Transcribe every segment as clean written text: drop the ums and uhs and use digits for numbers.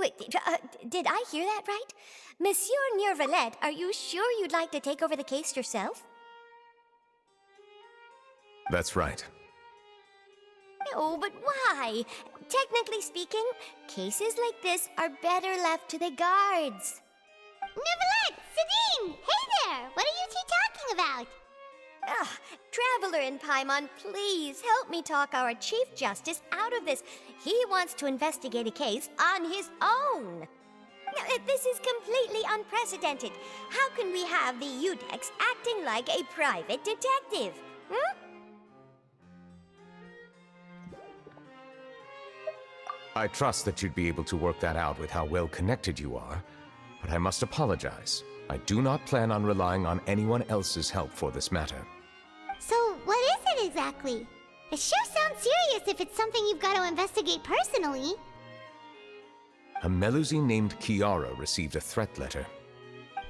Wait, did I hear that right? Monsieur Nervalette, are you sure you'd like to take over the case yourself? That's right. No, but why? Technically speaking, cases like this are better left to the guards. Neverlet! Sidine! Hey there! What are you two talking about? Traveler in Paimon, please help me talk our Chief Justice out of this. He wants to investigate a case on his own. Now, this is completely unprecedented. How can we have the Udex acting like a private detective? Hmm? I trust that you'd be able to work that out with how well connected you are, but I must apologize. I do not plan on relying on anyone else's help for this matter. So, what is it exactly? It sure sounds serious if it's something you've got to investigate personally. A Melusine named Kiara received a threat letter.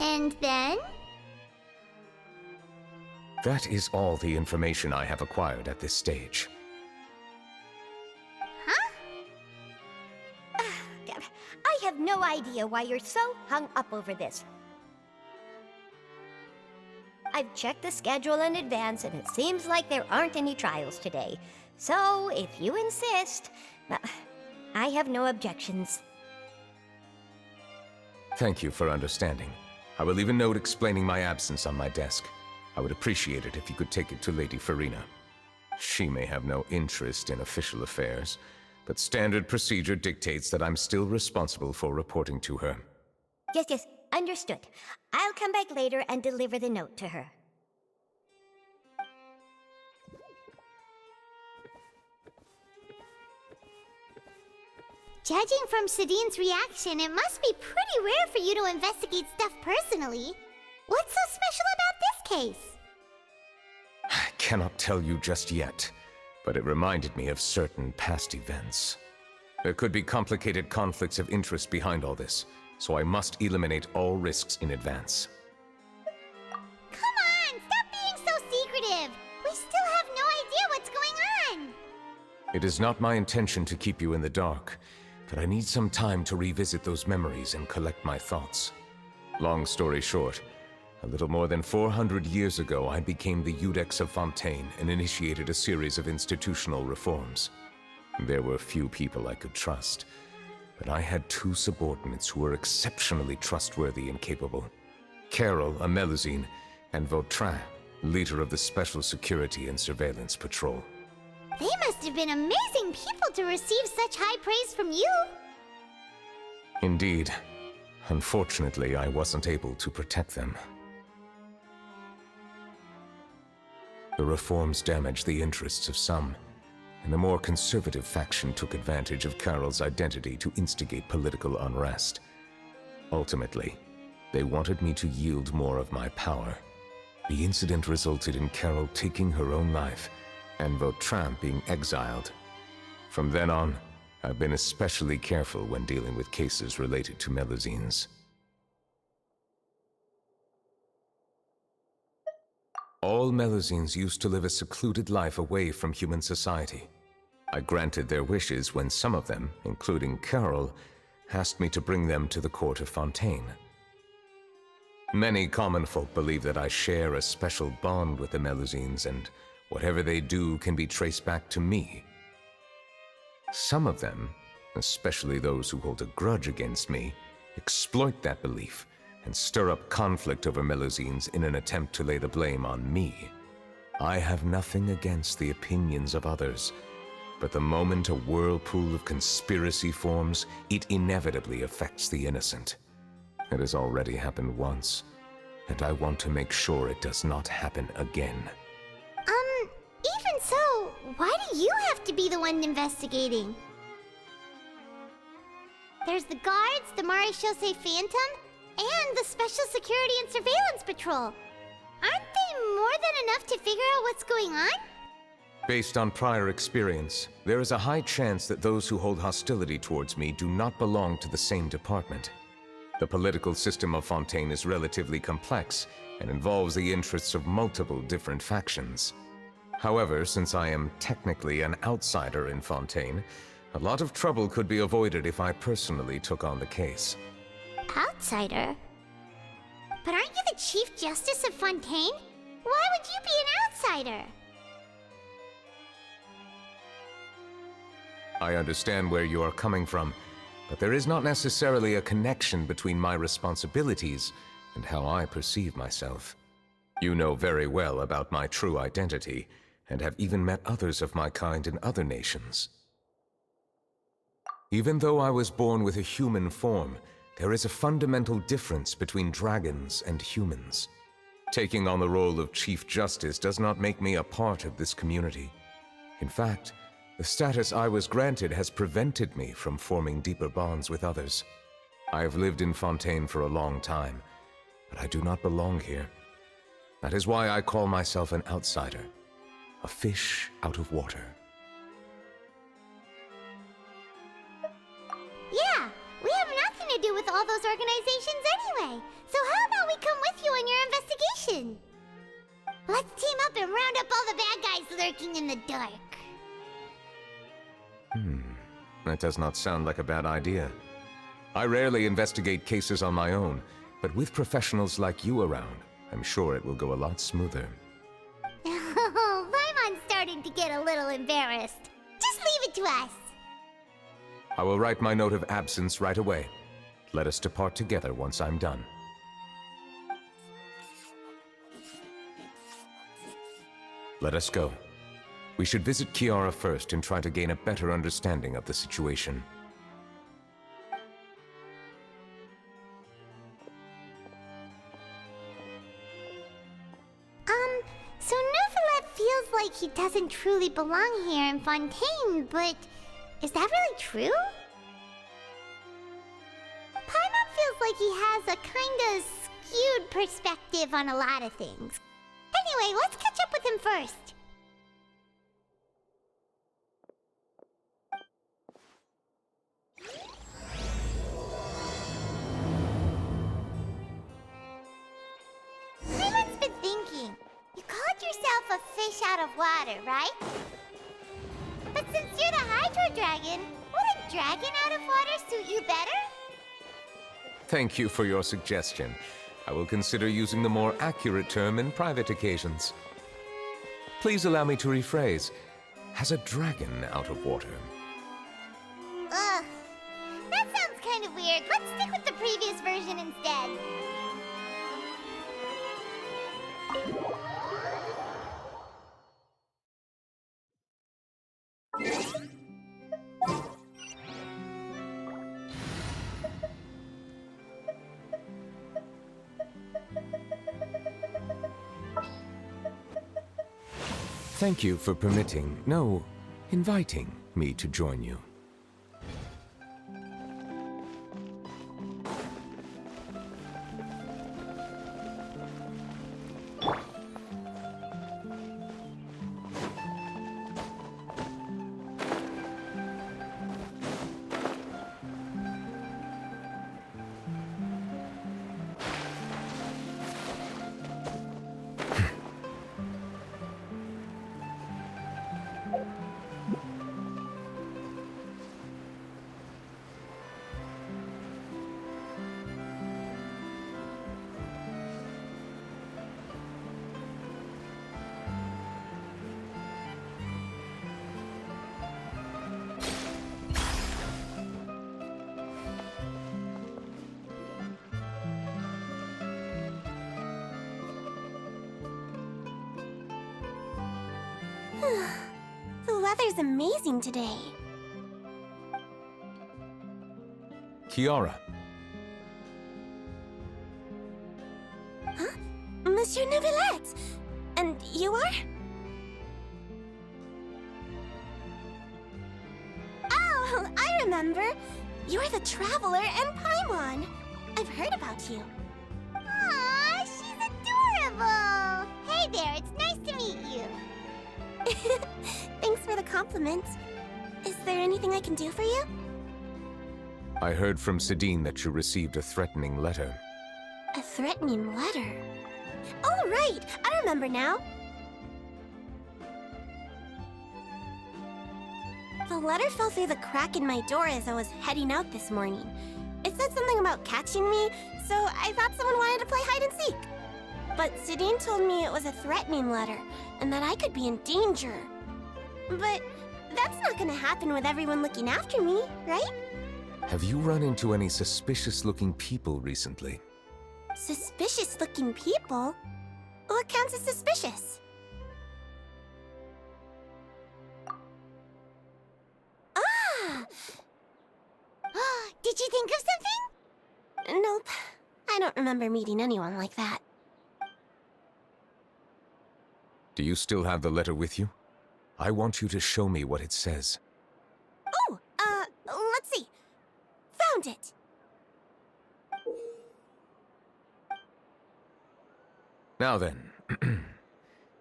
And then? That is all the information I have acquired at this stage. I have no idea why you're so hung up over this. I've checked the schedule in advance, and it seems like there aren't any trials today. So, if you insist, I have no objections. Thank you for understanding. I will leave a note explaining my absence on my desk. I would appreciate it if you could take it to Lady Farina. She may have no interest in official affairs, but standard procedure dictates that I'm still responsible for reporting to her. Yes, understood. I'll come back later and deliver the note to her. Judging from Sidine's reaction, it must be pretty rare for you to investigate stuff personally. What's so special about this case? I cannot tell you just yet, but it reminded me of certain past events. There could be complicated conflicts of interest behind all this, so I must eliminate all risks in advance. Come on, stop being so secretive! We still have no idea what's going on! It is not my intention to keep you in the dark, but I need some time to revisit those memories and collect my thoughts. Long story short, a little more than 400 years ago, I became the Udex of Fontaine and initiated a series of institutional reforms. There were few people I could trust, but I had two subordinates who were exceptionally trustworthy and capable. Carol, a Melusine, and Vautrin, leader of the Special Security and Surveillance Patrol. They must have been amazing people to receive such high praise from you! Indeed. Unfortunately, I wasn't able to protect them. The reforms damaged the interests of some, and the more conservative faction took advantage of Carol's identity to instigate political unrest. Ultimately, they wanted me to yield more of my power. The incident resulted in Carol taking her own life, and Vautrin being exiled. From then on, I've been especially careful when dealing with cases related to Melusines. All Melusines used to live a secluded life away from human society. I granted their wishes when some of them, including Carol, asked me to bring them to the court of Fontaine. Many common folk believe that I share a special bond with the Melusines, and whatever they do can be traced back to me. Some of them, especially those who hold a grudge against me, exploit that belief and stir up conflict over Melusines in an attempt to lay the blame on me. I have nothing against the opinions of others, but the moment a whirlpool of conspiracy forms, it inevitably affects the innocent. It has already happened once, and I want to make sure it does not happen again. Even so, why do you have to be the one investigating? There's the guards, the Marechaussee Phantom, and the Special Security and Surveillance Patrol. Aren't they more than enough to figure out what's going on? Based on prior experience, there is a high chance that those who hold hostility towards me do not belong to the same department. The political system of Fontaine is relatively complex and involves the interests of multiple different factions. However, since I am technically an outsider in Fontaine, A lot of trouble could be avoided if I personally took on the case. Outsider? But aren't you the Chief Justice of Fontaine? Why would you be an outsider? I understand where you are coming from, but there is not necessarily a connection between my responsibilities and how I perceive myself. You know very well about my true identity, and have even met others of my kind in other nations. Even though I was born with a human form, there is a fundamental difference between dragons and humans. Taking on the role of Chief Justice does not make me a part of this community. In fact, the status I was granted has prevented me from forming deeper bonds with others. I have lived in Fontaine for a long time, but I do not belong here. That is why I call myself an outsider, a fish out of water. Yeah, we have nothing to do with all those organizations anyway. So how about we come with you on your investigation? Let's team up and round up all the bad guys lurking in the dark. That does not sound like a bad idea. I rarely investigate cases on my own, but with professionals like you around, I'm sure it will go a lot smoother. Oh, Paimon's starting to get a little embarrassed. Just leave it to us. I will write my note of absence right away. Let us depart together once I'm done. Let us go. We should visit Kiara first and try to gain a better understanding of the situation. So Neuvillette feels like he doesn't truly belong here in Fontaine, but is that really true? Paimon feels like he has a kinda skewed perspective on a lot of things. Anyway, let's catch up with him first. Paimon's been thinking. You called yourself a fish out of water, right? But since you're the Hydro Dragon, would a dragon out of water suit you better? Thank you for your suggestion. I will consider using the more accurate term in private occasions. Please allow me to rephrase. Has a dragon out of water? Ugh. That sounds kind of weird. Let's stick with the previous version instead. Thank you for permitting, no, inviting me to join you. The weather's amazing today. Kiara, Monsieur Neuvillette! And you are? Oh, I remember. You're the Traveler and Paimon. I've heard about you. Aw, she's adorable! Hey there, it's nice to meet you. Thanks for the compliment. Is there anything I can do for you? I heard from Sidine that you received a threatening letter. A threatening letter? Oh, right! I remember now. The letter fell through the crack in my door as I was heading out this morning. It said something about catching me, so I thought someone wanted to play hide and seek. But Sidine told me it was a threatening letter, and that I could be in danger. But that's not gonna happen with everyone looking after me, right? Have you run into any suspicious-looking people recently? Suspicious-looking people? What counts as suspicious? Ah! Did you think of something? Nope. I don't remember meeting anyone like that. Do you still have the letter with you? I want you to show me what it says. Oh, let's see. Found it. Now then,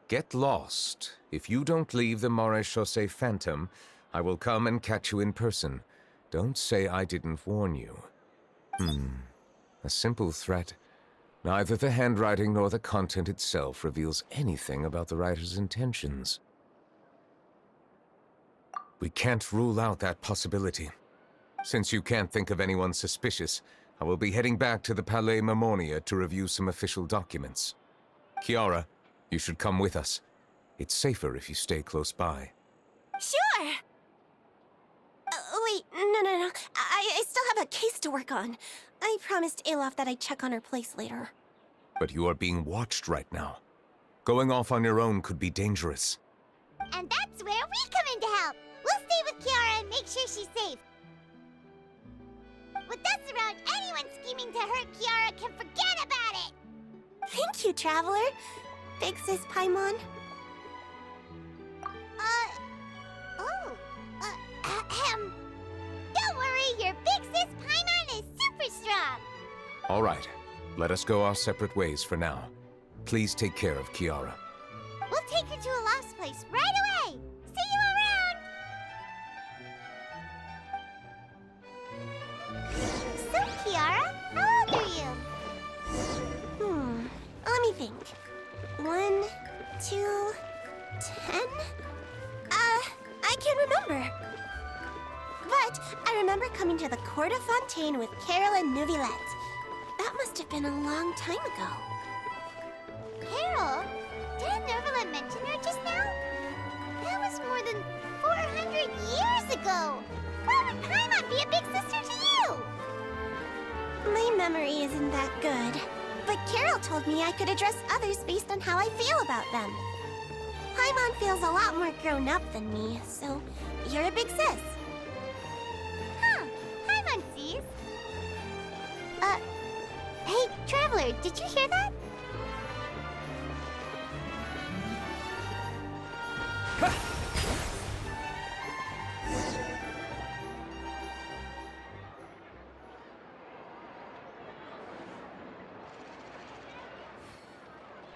get lost. If you don't leave the Maréchaussée Phantom, I will come and catch you in person. Don't say I didn't warn you. A simple threat. Neither the handwriting nor the content itself reveals anything about the writer's intentions. We can't rule out that possibility. Since you can't think of anyone suspicious, I will be heading back to the Palais Mermonia to review some official documents. Kiara, you should come with us. It's safer if you stay close by. Sure! Wait, no. I still have a case to work on. I promised Alof that I'd check on her place later. But you are being watched right now. Going off on your own could be dangerous. And that's where we come in to help. We'll stay with Kiara and make sure she's safe. With us around, anyone scheming to hurt Kiara can forget about it! Thank you, Traveler. Big Sis Paimon. Don't worry, your Big Sis Paimon is super strong! All right, let us go our separate ways for now. Please take care of Kiara. We'll take her to a lost place right away! See you around! So, Kiara, how old are you? Let me think. 1, 2, 10? I can't remember. But I remember coming to the Court of Fontaine with Carol and Neuvillette. That must have been a long time ago. Carol? Didn't Neuvillette mention her just now? That was more than 400 years ago! Why would Paimon be a big sister to you? My memory isn't that good. But Carol told me I could address others based on how I feel about them. Paimon feels a lot more grown up than me, so you're a big sis. Huh, Paimon sees. Hey, Traveler, did you hear that?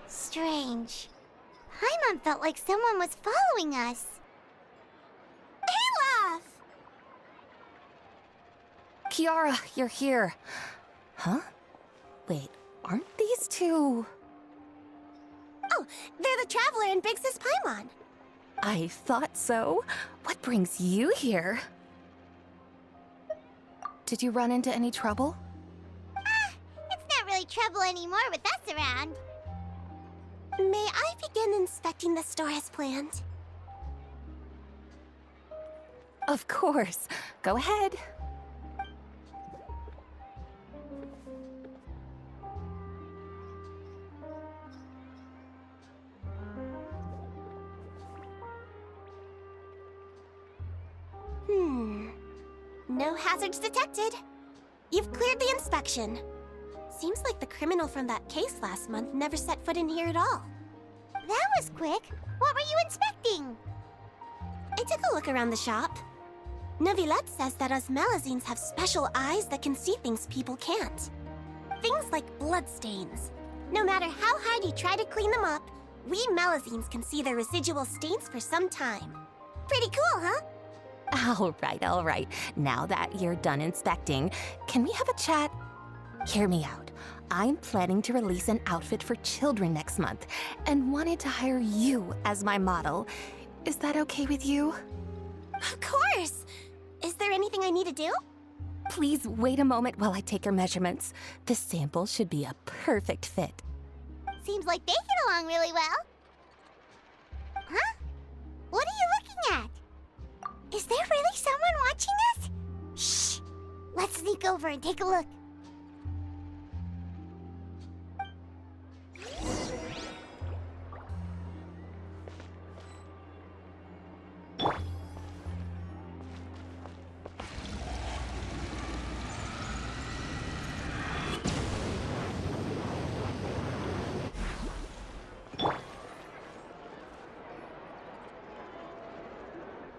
Strange. Paimon felt like someone was following us. Olaf! Kiara, you're here. Huh? Wait, aren't these two... Oh, they're the Traveler and Big Sis Paimon. I thought so. What brings you here? Did you run into any trouble? It's not really trouble anymore with us around. May I begin inspecting the store as planned? Of course. Go ahead. No hazards detected. You've cleared the inspection. Seems like the criminal from that case last month never set foot in here at all. That was quick. What were you inspecting? I took a look around the shop. Neuvillette says that us Melazines have special eyes that can see things people can't. Things like bloodstains. No matter how hard you try to clean them up, we Melazines can see the residual stains for some time. Pretty cool, huh? All right. Now that you're done inspecting, can we have a chat? Hear me out. I'm planning to release an outfit for children next month and wanted to hire you as my model. Is that okay with you? Of course! Is there anything I need to do? Please wait a moment while I take your measurements. This sample should be a perfect fit. Seems like they get along really well. Huh? What are you looking at? Is there really someone watching us? Shh! Let's sneak over and take a look.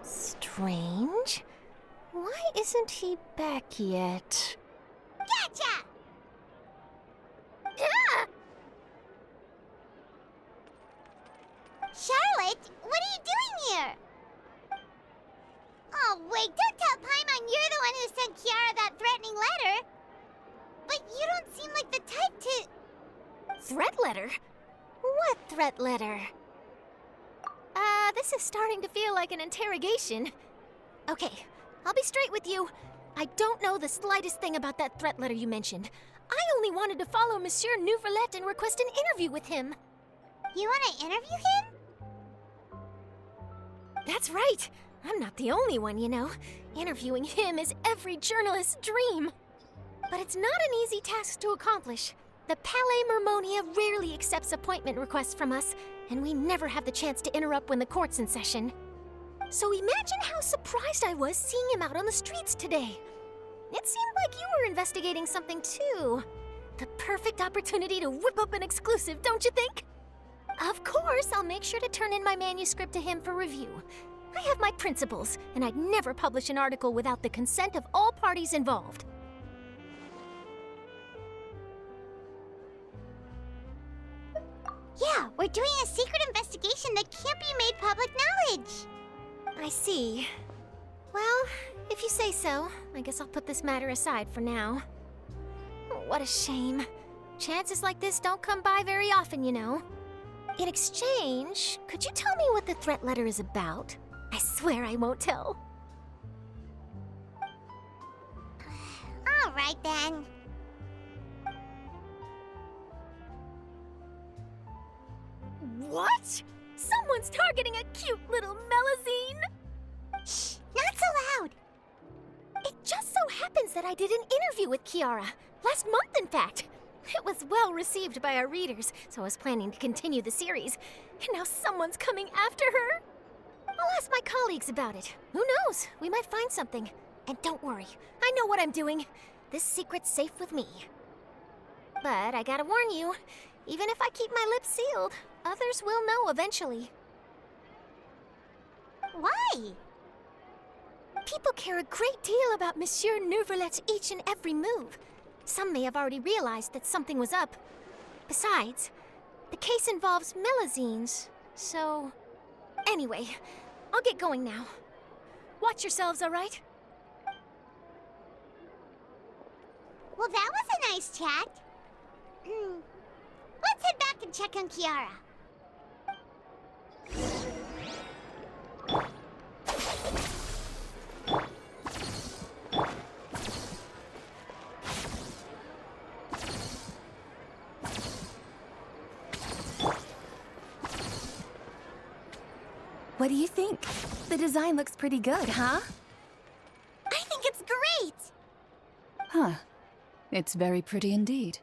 Strange. Why isn't he back yet? Gotcha! Ah! Charlotte, what are you doing here? Oh, wait, don't tell Paimon you're the one who sent Kiara that threatening letter. But you don't seem like the type to... Threat letter? What threat letter? This is starting to feel like an interrogation. Okay, I'll be straight with you. I don't know the slightest thing about that threat letter you mentioned. I only wanted to follow Monsieur Nouvelet and request an interview with him. You want to interview him? That's right. I'm not the only one, you know. Interviewing him is every journalist's dream. But it's not an easy task to accomplish. The Palais Mermonia rarely accepts appointment requests from us, and we never have the chance to interrupt when the court's in session. So imagine how surprised I was seeing him out on the streets today. It seemed like you were investigating something too. The perfect opportunity to whip up an exclusive, don't you think? Of course, I'll make sure to turn in my manuscript to him for review. I have my principles, and I'd never publish an article without the consent of all parties involved. Yeah, we're doing a secret investigation that can't be made public knowledge. I see. Well, if you say so, I guess I'll put this matter aside for now. What a shame. Chances like this don't come by very often, you know. In exchange, could you tell me what the threat letter is about? I swear I won't tell. All right, then. What? Someone's targeting a cute little Melazine? Shh, not so loud. It just so happens that I did an interview with Kiara. Last month, in fact. It was well received by our readers, so I was planning to continue the series. And now someone's coming after her. I'll ask my colleagues about it. Who knows? We might find something. And don't worry, I know what I'm doing. This secret's safe with me. But I gotta warn you, even if I keep my lips sealed, others will know eventually. Why? People care a great deal about Monsieur Nouvelet's each and every move. Some may have already realized that something was up. Besides, the case involves Melazines, so... Anyway, I'll get going now. Watch yourselves, all right? Well, that was a nice chat. Let's head back and check on Kiara. What do you think? The design looks pretty good, huh? I think it's great! Huh. It's very pretty indeed.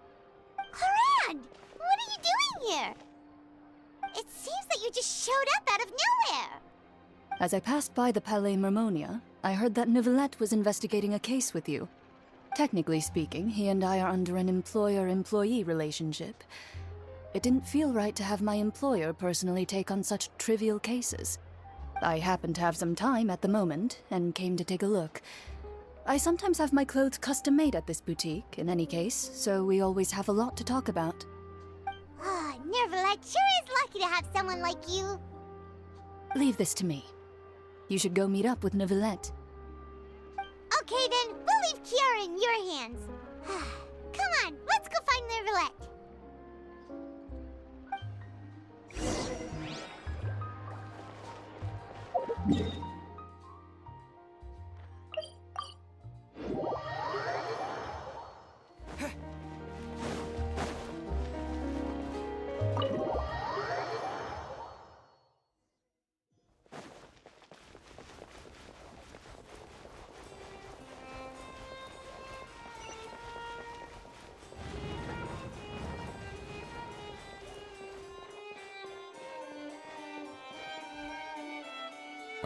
Harad! What are you doing here? It seems that you just showed up out of nowhere. As I passed by the Palais Mermonia, I heard that Nouvelet was investigating a case with you. Technically speaking, he and I are under an employer-employee relationship. It didn't feel right to have my employer personally take on such trivial cases. I happened to have some time at the moment, and came to take a look. I sometimes have my clothes custom-made at this boutique, in any case, so we always have a lot to talk about. Oh, Nouvelet sure is lucky to have someone like you. Leave this to me. You should go meet up with Nouvelet. Okay then, we'll leave Kiara in your hands. Come on, let's go find Nouvelet.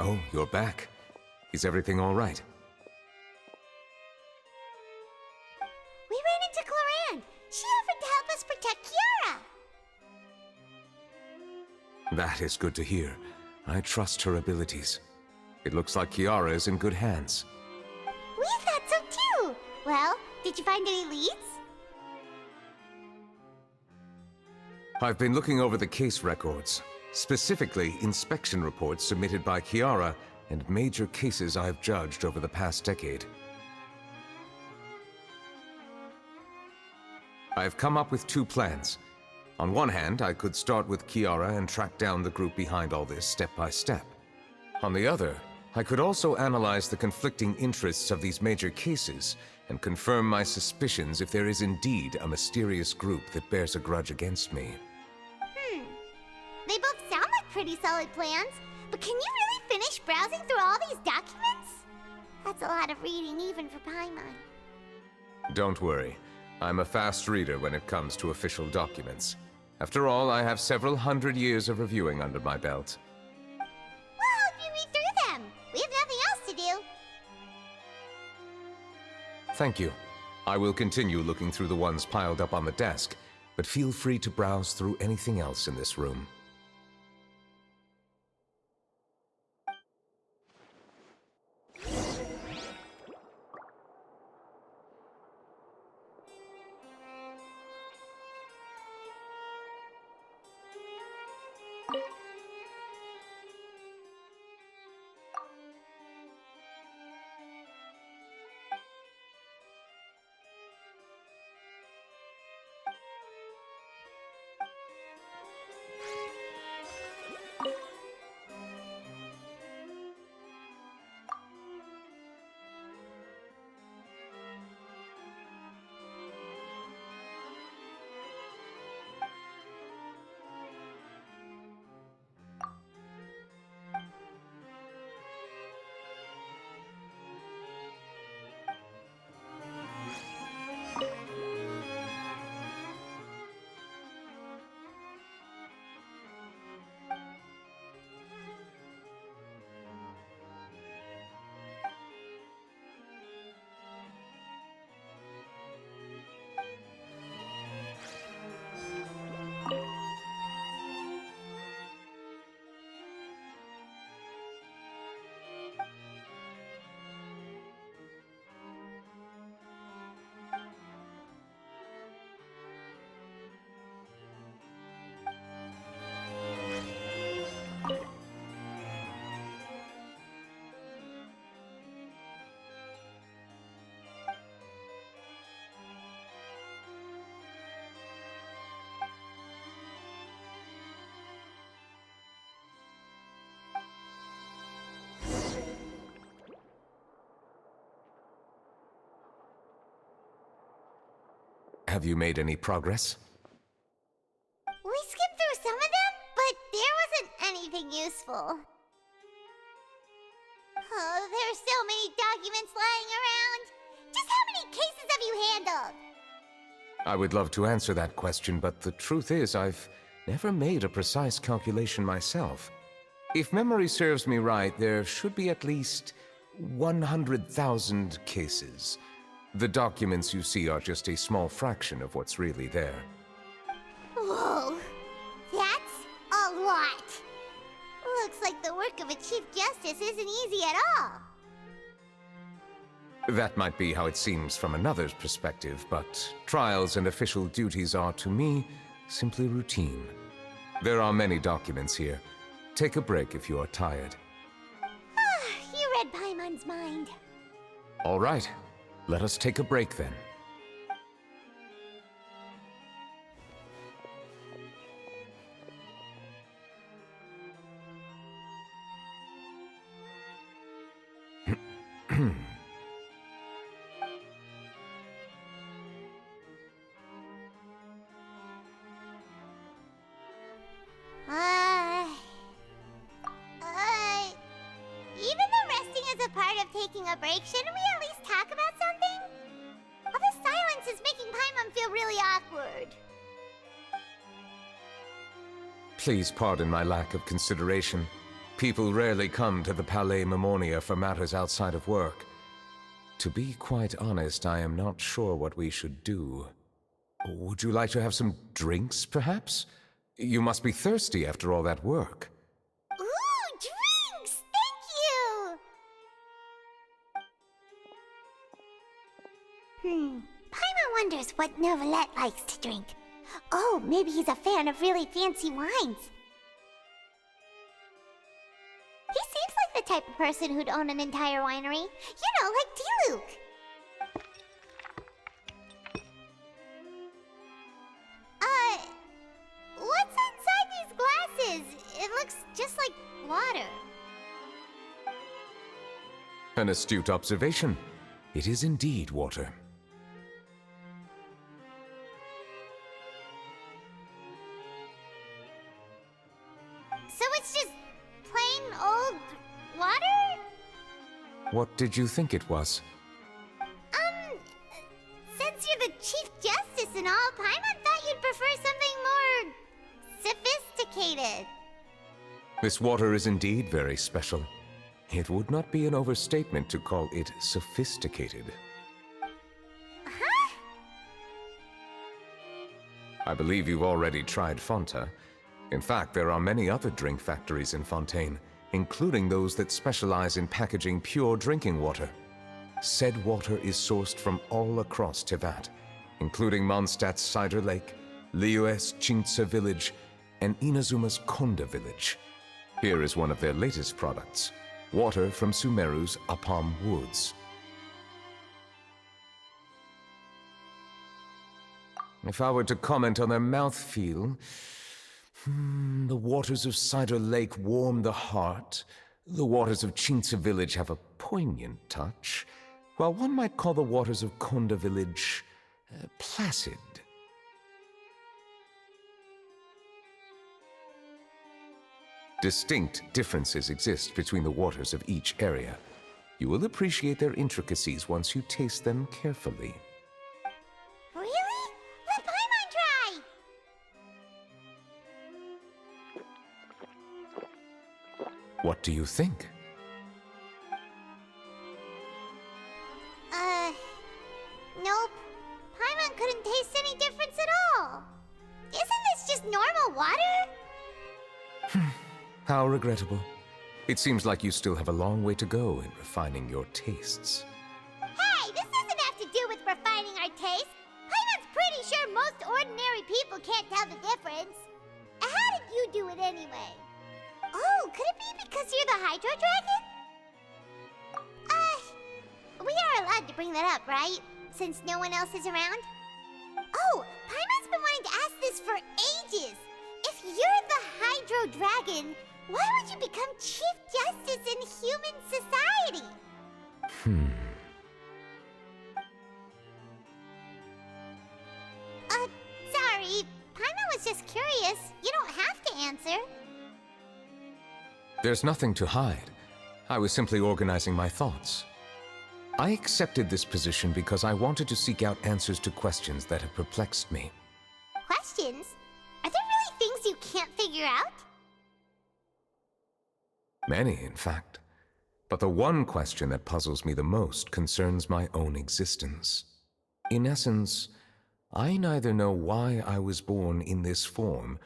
Oh, you're back. Is everything all right? We ran into Cloran. She offered to help us protect Kiara. That is good to hear. I trust her abilities. It looks like Kiara is in good hands. We thought so too. Well, did you find any leads? I've been looking over the case records, specifically inspection reports submitted by Kiara and major cases I've judged over the past decade. I've come up with two plans. On one hand, I could start with Kiara and track down the group behind all this step by step. On the other, I could also analyze the conflicting interests of these major cases and confirm my suspicions if there is indeed a mysterious group that bears a grudge against me. They both sound like pretty solid plans, but can you really finish browsing through all these documents? That's a lot of reading even for Paimon. Don't worry. I'm a fast reader when it comes to official documents. After all, I have several hundred years of reviewing under my belt. We'll help you read through them. We have nothing else to do. Thank you. I will continue looking through the ones piled up on the desk, but feel free to browse through anything else in this room. Have you made any progress? We skimmed through some of them, but there wasn't anything useful. Oh, there's so many documents lying around. Just how many cases have you handled? I would love to answer that question, but the truth is I've never made a precise calculation myself. If memory serves me right, there should be at least 100,000 cases. The documents you see are just a small fraction of what's really there. Whoa, that's a lot. Looks like the work of a Chief Justice isn't easy at all. That might be how it seems from another's perspective, but trials and official duties are, to me, simply routine. There are many documents here. Take a break if you are tired. You read Paimon's mind. All right. Let us take a break then. Even though resting is a part of taking a break, shouldn't we at least talk about something? All this silence is making Paimon feel really awkward. Please pardon my lack of consideration. People rarely come to the Palais Mermonia for matters outside of work. To be quite honest, I am not sure what we should do. Would you like to have some drinks, perhaps? You must be thirsty after all that work. Ooh, drinks! Thank you! Paimon wonders what Novelette likes to drink. Oh, maybe he's a fan of really fancy wines. He seems like the type of person who'd own an entire winery. You know, like Diluc. What's inside these glasses? It looks just like water. An astute observation. It is indeed water. So it's just plain old water? What did you think it was? Since you're the Chief Justice and all, Paimon thought you'd prefer something more sophisticated. This water is indeed very special. It would not be an overstatement to call it sophisticated. Huh? I believe you've already tried Fonta. In fact, there are many other drink factories in Fontaine, including those that specialize in packaging pure drinking water. Said water is sourced from all across Tevat, including Mondstadt's Cider Lake, Liyue's Chintsa Village, and Inazuma's Konda Village. Here is one of their latest products, water from Sumeru's Apam Woods. If I were to comment on their mouthfeel, the waters of Cider Lake warm the heart, the waters of Chintsa Village have a poignant touch, while one might call the waters of Konda Village placid. Distinct differences exist between the waters of each area. You will appreciate their intricacies once you taste them carefully. Really? Let Paimon try! What do you think? Nope. Paimon couldn't taste any difference at all. Isn't this just normal water? How regrettable. It seems like you still have a long way to go in refining your tastes. Hey, this doesn't have to do with refining our taste. Paimon's pretty sure most ordinary people can't tell the difference. How did you do it anyway? Oh, could it be because you're the Hydro Dragon? We are allowed to bring that up, right? Since no one else is around? Oh, Paimon's been wanting to ask this for ages. If you're the Hydro Dragon, why would you become Chief Justice in human society? Sorry. Paimon was just curious. You don't have to answer. There's nothing to hide. I was simply organizing my thoughts. I accepted this position because I wanted to seek out answers to questions that have perplexed me. Questions? Are there really things you can't figure out? Many, in fact. But the one question that puzzles me the most concerns my own existence. In essence, I neither know why I was born in this form,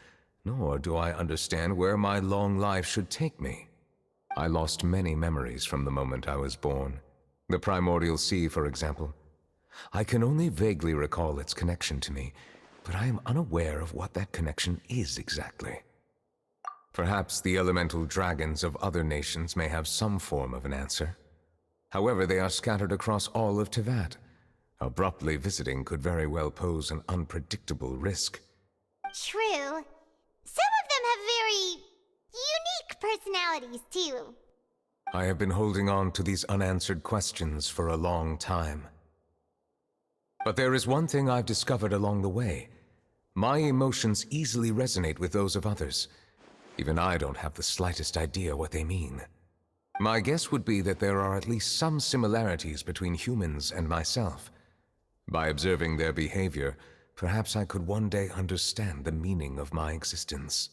nor do I understand where my long life should take me. I lost many memories from the moment I was born. The primordial sea, for example. I can only vaguely recall its connection to me, but I am unaware of what that connection is exactly. Perhaps the elemental dragons of other nations may have some form of an answer. However, they are scattered across all of Tevat. Abruptly visiting could very well pose an unpredictable risk. True. Some of them have very unique personalities, too. I have been holding on to these unanswered questions for a long time. But there is one thing I've discovered along the way. My emotions easily resonate with those of others. Even I don't have the slightest idea what they mean. My guess would be that there are at least some similarities between humans and myself. By observing their behavior, perhaps I could one day understand the meaning of my existence.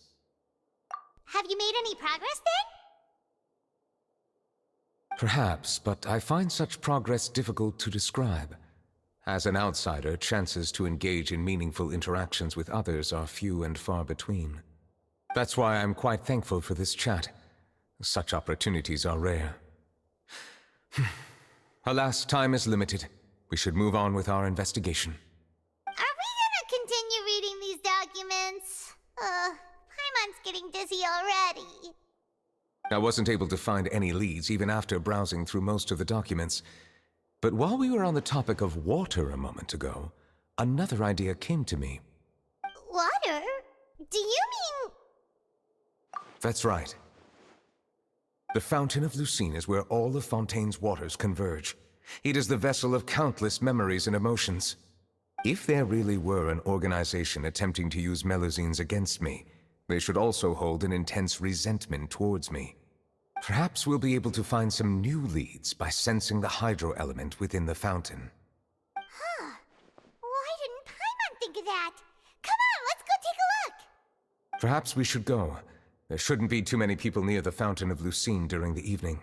Have you made any progress then? Perhaps, but I find such progress difficult to describe. As an outsider, chances to engage in meaningful interactions with others are few and far between. That's why I'm quite thankful for this chat. Such opportunities are rare. Alas, time is limited. We should move on with our investigation. Are we gonna continue reading these documents? Paimon's getting dizzy already. I wasn't able to find any leads even after browsing through most of the documents. But while we were on the topic of water a moment ago, another idea came to me. Water? Do you mean... That's right. The Fountain of Lucine is where all of Fontaine's waters converge. It is the vessel of countless memories and emotions. If there really were an organization attempting to use Melusines against me, they should also hold an intense resentment towards me. Perhaps we'll be able to find some new leads by sensing the hydro element within the fountain. Huh. Why didn't Paimon think of that? Come on, let's go take a look! Perhaps we should go. There shouldn't be too many people near the Fountain of Lucine during the evening.